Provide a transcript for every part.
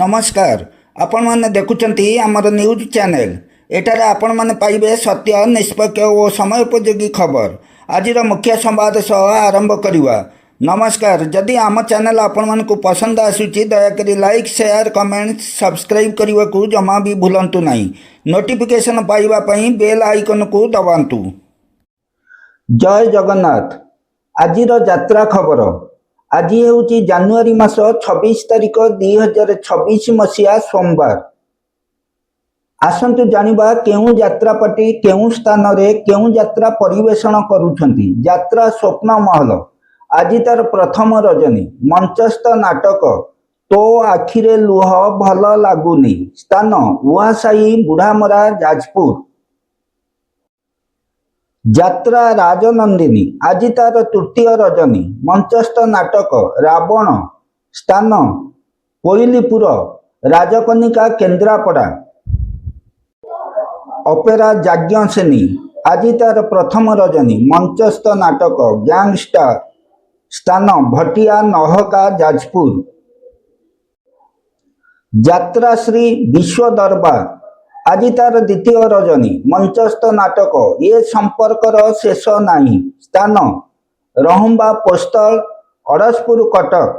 नमस्कार आपण माने देखुचंती आमर न्यूज चैनल एठारे आपण माने पाइबे सत्य निष्पक्ष और समयोपयोगी खबर आज मुख्य संवाद सह आरंभ करिवा। नमस्कार जदि आम चैनल आपण मानकु पसंद आसुची दयाकरी लाइक शेयर कमेंट सब्सक्राइब करने को जमा भी भूलंतु नहीं। नोटिफिकेशन पाइबा पई बेल आइकन को दबांतु। जय जगन्नाथ। आजिर यात्रा खबर आज हूँ जानुआरी मास 26 तारिख 2026 मसीहा सोमवार। आसतु जानिबा केउं यात्रा पार्टी केउं स्थान रे केउं यात्रा परिवेषण करुछंती। यात्रा स्वप्न महल आज तार प्रथम रजनी मंचस्थ नाटक तो आखिरे लुह भल लागुनी स्थान उहासाई बुढ़ामरा जाजपुर। यात्रा राजनंदिनी आज तार तृतीय रजनी मंचस्थ नाटक रावण स्थान कोइलीपुर राजकनिका केन्द्रापड़ा। अपेरा यज्ञसेनी आज तार प्रथम रजनी मंचस्थ नाटक गैंगस्टर स्थान भटिया नहका जाजपुर। यात्रा श्री विश्व दरबार आज तार द्वितीय रजनी मंचस्थ नाटक ये संपर्कर शेष नहीं स्थान रहम्बा पोस्टल अड़सपुर कटक।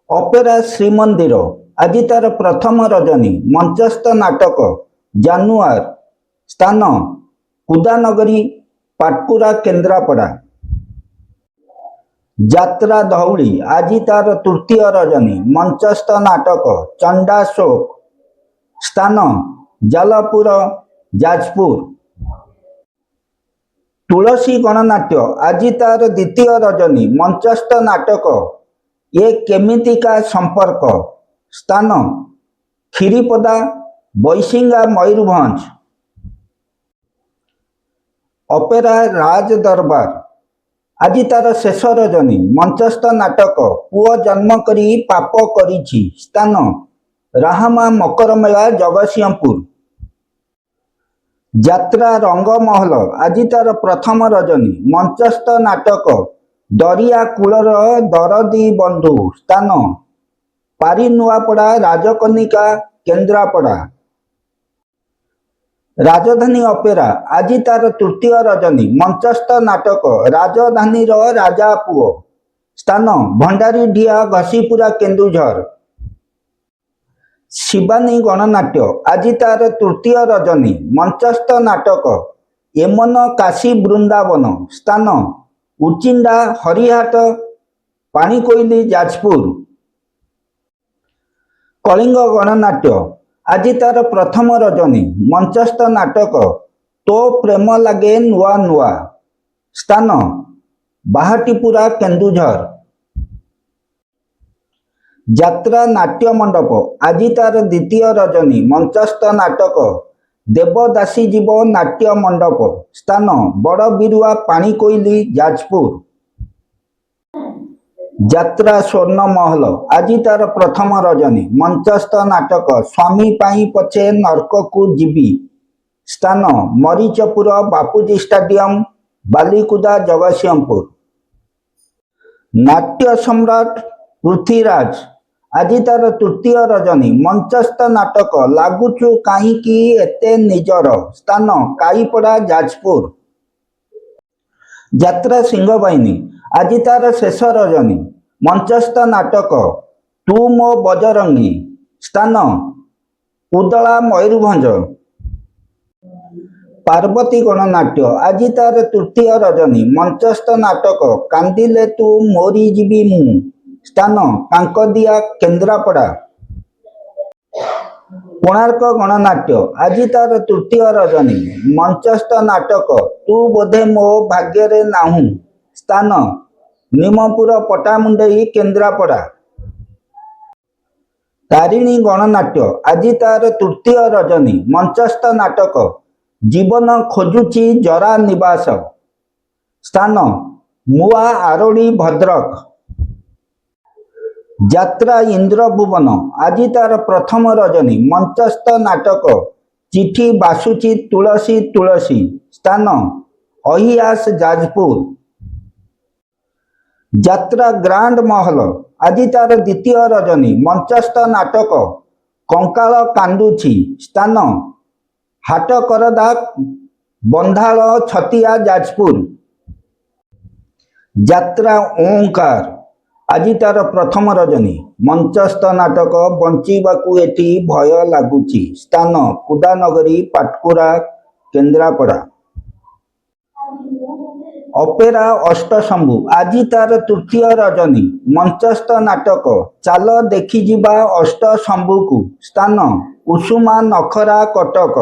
अपेरा श्रीमंदिर आज तार प्रथम रजनी मंचस्थ नाटक जानुआर स्थान कुदानगरी पाटकुरा केन्द्रापड़ा। यात्रा धौली आज तार तृतीय रजनी मंचस्थ नाटक चंडाशोक स्थान जालपुर जाजपुर। तुलसी गणनाट्य आज तार द्वितीय रजनी मंचस्थ नाटक ये केमितिका संपर्क स्थान खीरीपदा बैसिंगा मयूरभंज। अपेरा राज दरबार आज तार शेष रजनी मंचस्थ नाटक पुओ जन्म करी पाप करिछि स्थान राहामा मकरमेला जगतसिंहपुर। यात्रा रंगमहल आज तार प्रथम रजनी मंचस्थ नाटक दरिया कूलर दरदी बंधु स्थान पारिनुआपड़ा राजकनिका केन्द्रापड़ा। राजधानी अपेरा आज तार तृतीय रजनी मंचस्थ नाटक राजधानी राजा पुओ स्थान भंडारी ढिया घसीपुरा केन्दुझर। शिवानी गणनाट्य आज तार तृतीय रजनी मंचस्थ नाटक एमन काशी वृंदावन स्थान उचिंडा हरिहाट पाणीकोइली जाजपुर। कलिंग गणनाट्य आज तार प्रथम रजनी मंचस्थ नाटक तो प्रेम लागे नुआ नुआ स्थान बाहाटीपुरा केन्दुझर। यात्रा नाट्य मंडप आज तार द्वितीय रजनी मंचस्थ नाटक देवदासी जीव नाट्य मंडप स्थान बड़ बिरुआ पाणीकोइली जाजपुर। यात्रा स्वर्ण महल आज तार प्रथम रजनी मंचस्थ नाटक स्वामी पाई पछे नरक को जीवी स्थान मरीचपुर बापूजी स्टेडियम बालीकुदा जगतसिंहपुर। नाट्य सम्राट पृथ्वीराज आज तार तृतीय रजनी मंचस्थ नाटक लागुचु काहींकी एते निजर स्थान काईपड़ा जाजपुर। यात्रा सिंहबाहिनी आज तार शेष रजनी मंचस्थ नाटक तू मो बजरंगी स्थान उदला मयूरभंज। पार्वती गणनाट्य आज तार तृतीय रजनी मंचस्थ नाटक कांदिले तू मोरी जीवी मु स्थान कांकदिया केन्द्रापड़ा। कोणार्क गणनाट्य आज तार तृतीय रजनी मंचस्थ नाटक तू बोधे मो भाग्य रे नाहू स्थान निमपुर पटामुंडई केन्द्रापड़ा। तारिणी गणनाट्य आज तार तृतीय रजनी मंचस्थ नाटक जीवन खोजुची जरा निवास स्थान मुआ आरोड़ी भद्रक। यात्रा इंद्रभुवन आज तार प्रथम रजनी मंचस्थ नाटक चिठी बासुची तुलसी तुलसी स्थान अहियास जाजपुर। ଯାତ୍ରା ଗ୍ରାଣ୍ଡ ମହଲ ଆଜି ତାର ଦ୍ୱିତୀୟ ରଜନୀ। ମଞ୍ଚସ୍ଥ ନାଟକ କଙ୍କାଳ କାନ୍ଦୁଛି। ସ୍ଥାନ ହାଟକରଦା, ବନ୍ଧାଳ, ଛତିଆ, ଯାଜପୁର। ଯାତ୍ରା ଓଁକାର ଆଜି ତାର ପ୍ରଥମ ରଜନୀ। ମଞ୍ଚସ୍ଥ ନାଟକ ବଞ୍ଚିବାକୁ ଏଠି ଭୟ ଲାଗୁଛି। ସ୍ଥାନ କୁଦାନଗରୀ, ପାଟକୁରା, କେନ୍ଦ୍ରାପଡ଼ା। ଅପେରା ଅଷ୍ଟଶମ୍ଭୁ ଆଜି ତାର ତୃତୀୟ ରଜନୀ। ମଞ୍ଚସ୍ଥ ନାଟକ ଚାଲ ଦେଖିଯିବା ଅଷ୍ଟଶମ୍ଭୁକୁ। ସ୍ଥାନ ଉଷୁମା, ନଖରା, କଟକ।